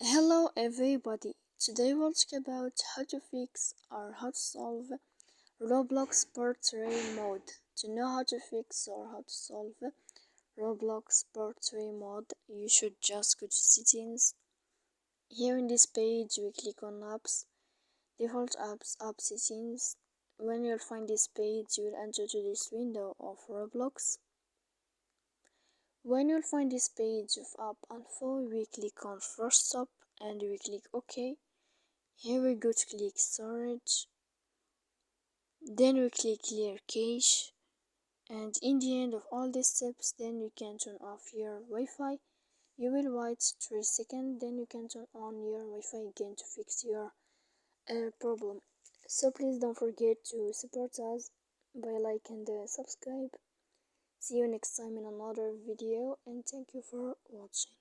Hello everybody, today we'll talk about how to fix or how to solve Roblox portrait mode. To know how to fix or how to solve Roblox portrait mode, you should just go to settings. Here in this page we click on apps, default apps, app settings. When you'll find this page, you'll enter to this window of Roblox. When you'll find this page of app info, we click on first stop and we click OK. Here we go to click storage, then we click clear cache, and in the end of all these steps, then you can turn off your Wi-Fi. You will wait 3 seconds, then you can turn on your Wi-Fi again to fix your problem. So please don't forget to support us by like and subscribe. See you next time in another video, and thank you for watching.